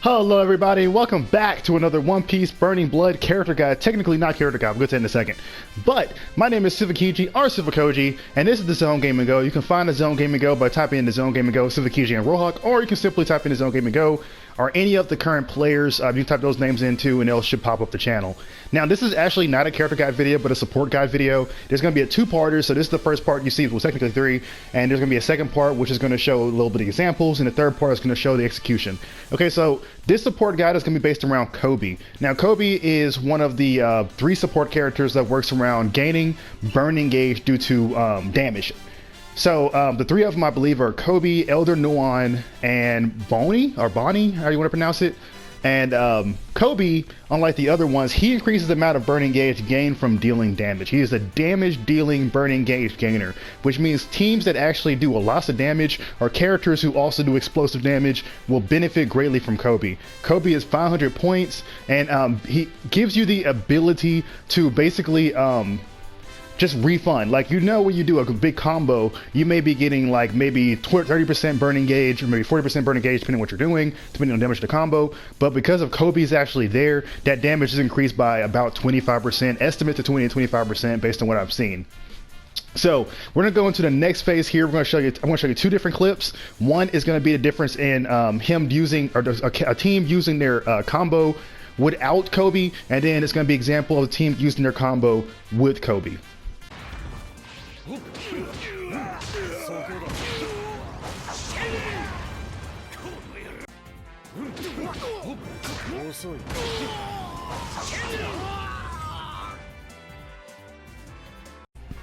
Hello everybody, welcome back to another One Piece Burning Blood character guide. Technically not character guide, we'll get to it in a second. But my name is Silvokiji or Silvokiji, and this is the Zone Gaming Go. You can find the Zone Gaming Go by typing in the Zone Gaming Go, Silvokiji&Rohawk, or you can simply type in the Zone Gaming Go or any of the current players. You can type those names in too, and they should pop up the channel. Now, this is actually not a character guide video, but a support guide video. There's going to be a two-parter, so this is the first part you see, well, technically three, and there's going to be a second part, which is going to show a little bit of examples, and the third part is going to show the execution. Okay, so this support guide is going to be based around Coby. Now, Coby is one of the three support characters that works around gaining burning gauge due to damage. So the three of them, I believe, are Coby, Elder Nuon, and Bonnie, or Bonnie, how you want to pronounce it. And Coby, unlike the other ones, he increases the amount of burning gauge gained from dealing damage. He is a damage dealing burning gauge gainer, which means teams that actually do a lot of damage or characters who also do explosive damage will benefit greatly from Coby. Coby is 500 points, and he gives you the ability to basically just refund. Like, you know, when you do a big combo, you may be getting like maybe 30% burning gauge or maybe 40% burning gauge, depending on what you're doing, depending on damage to the combo. But because of Coby's actually there, that damage is increased by about 25%, estimate to 20 and 25% based on what I've seen. So we're gonna go into the next phase here. I'm gonna show you two different clips. One is gonna be the difference in him using, or a team using their combo without Coby, and then it's gonna be an example of a team using their combo with Coby.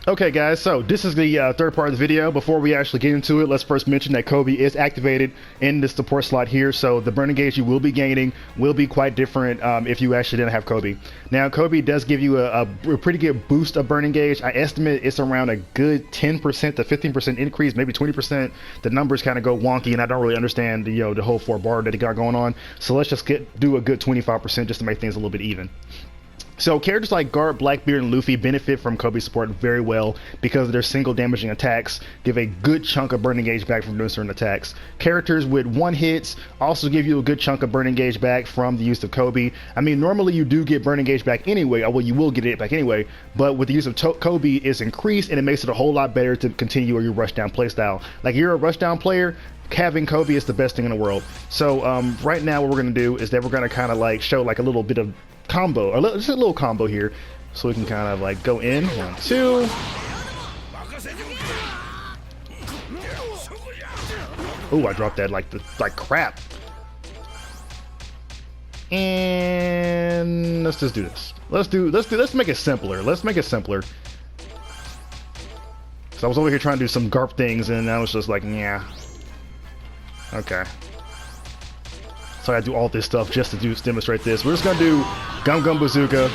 Okay guys, so this is the third part of the video. Before we actually get into it, let's first mention that Coby is activated in the support slot here, so the burning gauge you will be gaining will be quite different if you actually didn't have Coby. Now, Coby does give you a pretty good boost of burning gauge. I estimate it's around a good 10% to 15% increase, maybe 20%. The numbers kind of go wonky, and I don't really understand the the whole 4-bar that he got going on. So let's just do a good 25% just to make things a little bit even. So characters like Garp, Blackbeard, and Luffy benefit from Coby support very well because of their single damaging attacks give a good chunk of burning gauge back from doing certain attacks. Characters with one hits also give you a good chunk of burning gauge back from the use of Coby. I mean, normally you do get burning gauge back anyway, or well, you will get it back anyway, but with the use of Coby, it's increased and it makes it a whole lot better to continue your rushdown playstyle. Like, you're a rushdown player, having Coby is the best thing in the world. So right now what we're going to do is that we're going to kind of like show like a little bit of combo, or just a little combo here, so we can kind of like go in 1, 2. Oh, I dropped that like crap. And let's just do this. Let's make it simpler. Let's make it simpler. So I was over here trying to do some Garp things, and I was just like, yeah. Okay. So I do all this stuff just to demonstrate this. We're just gonna do Gum Gum Bazooka,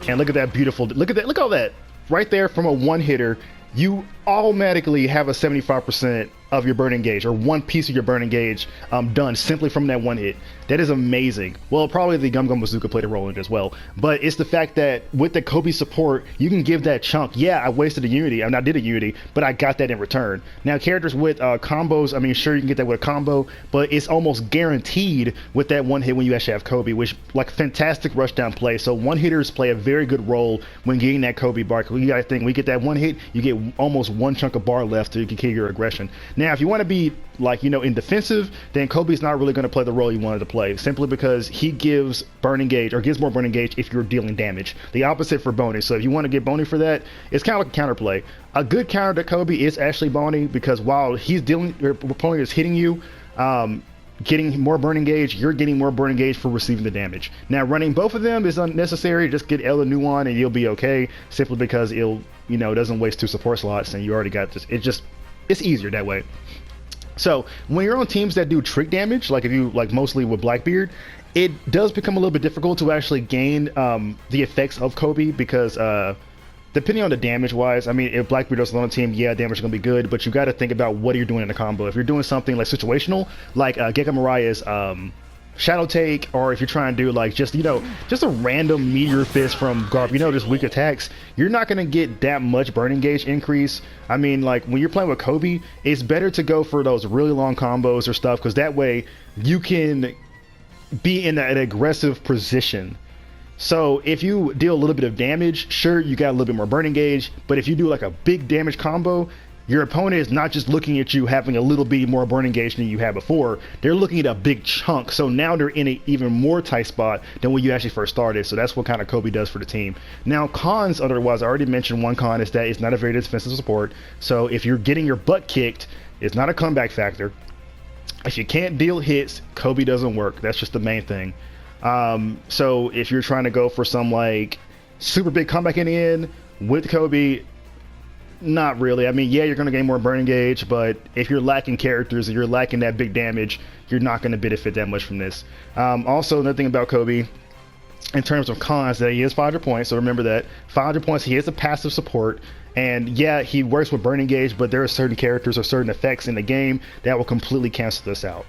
and look at that beautiful. Look at all that right there from a one hitter. You automatically have a 75% of your burning gauge, or one piece of your burning gauge done simply from that one hit. That is amazing. Well, probably the Gum Gum Bazooka played a role in it as well, but it's the fact that with the Coby support, you can give that chunk. Yeah, I wasted a unity, I mean, I did a unity, but I got that in return. Now, characters with combos, I mean, sure, you can get that with a combo, but it's almost guaranteed with that one hit when you actually have Coby, which, like, fantastic rushdown play. So one hitters play a very good role when getting that Coby bar. You gotta think, when you get that one hit, you get almost one chunk of bar left so you can kill your aggression. Now, if you want to be, like, in defensive, then Kobe's not really going to play the role you wanted to play, simply because he gives burning gauge, or gives more burning gauge if you're dealing damage. The opposite for Boney. So if you want to get Boney for that, it's kind of like a counterplay. A good counter to Coby is actually Boney, because while he's dealing, your opponent is hitting you, getting more burning gauge, you're getting more burning gauge for receiving the damage. Now, running both of them is unnecessary. Just get Elder Nuon and you'll be okay, simply because it'll, doesn't waste 2 support slots, and you already got this. It's easier that way. So when you're on teams that do trick damage, like if you mostly with Blackbeard, it does become a little bit difficult to actually gain the effects of Coby, because depending on the damage wise, I mean, if Blackbeard does on a team, yeah, damage is gonna be good, but you got to think about what you're doing in the combo. If you're doing something like situational, like Gekka Mariah's Shadow Take, or if you're trying to do like just a random Meteor Fist from Garp, just weak attacks, you're not going to get that much burning gauge increase. I mean, like, when you're playing with Coby, it's better to go for those really long combos or stuff, because that way you can be in an aggressive position. So if you deal a little bit of damage, sure, you got a little bit more burning gauge, but if you do like a big damage combo, your opponent is not just looking at you having a little bit more burning gauge than you had before. They're looking at a big chunk. So now they're in an even more tight spot than when you actually first started. So that's what kind of Coby does for the team. Now, cons otherwise, I already mentioned one con is that it's not a very defensive support. So if you're getting your butt kicked, it's not a comeback factor. If you can't deal hits, Coby doesn't work. That's just the main thing. So if you're trying to go for some like super big comeback in the end with Coby, not really. I mean, yeah, you're going to gain more burning gauge, but if you're lacking characters and you're lacking that big damage, you're not going to benefit that much from this. Also, another thing about Coby, in terms of cons, that he is 500 points, so remember that. 500 points, he is a passive support, and yeah, he works with burning gauge, but there are certain characters or certain effects in the game that will completely cancel this out.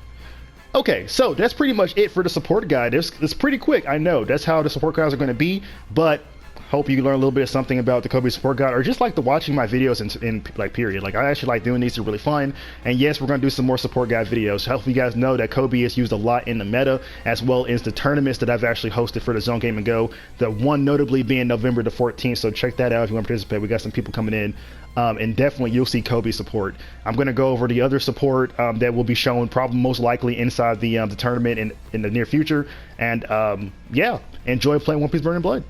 Okay, so that's pretty much it for the support guide. It's pretty quick, I know. That's how the support guides are going to be, but hope you learn a little bit of something about the Coby support guide, or just like watching my videos in like period. Like, I actually like doing these, they're really fun. And yes, we're going to do some more support guide videos. Hopefully you guys know that Coby is used a lot in the meta, as well as the tournaments that I've actually hosted for the Zone Game and Go. The one notably being November the 14th, so check that out if you want to participate. We got some people coming in. And definitely you'll see Coby support. I'm going to go over the other support that will be shown probably most likely inside the tournament in the near future. And yeah, enjoy playing One Piece Burning Blood.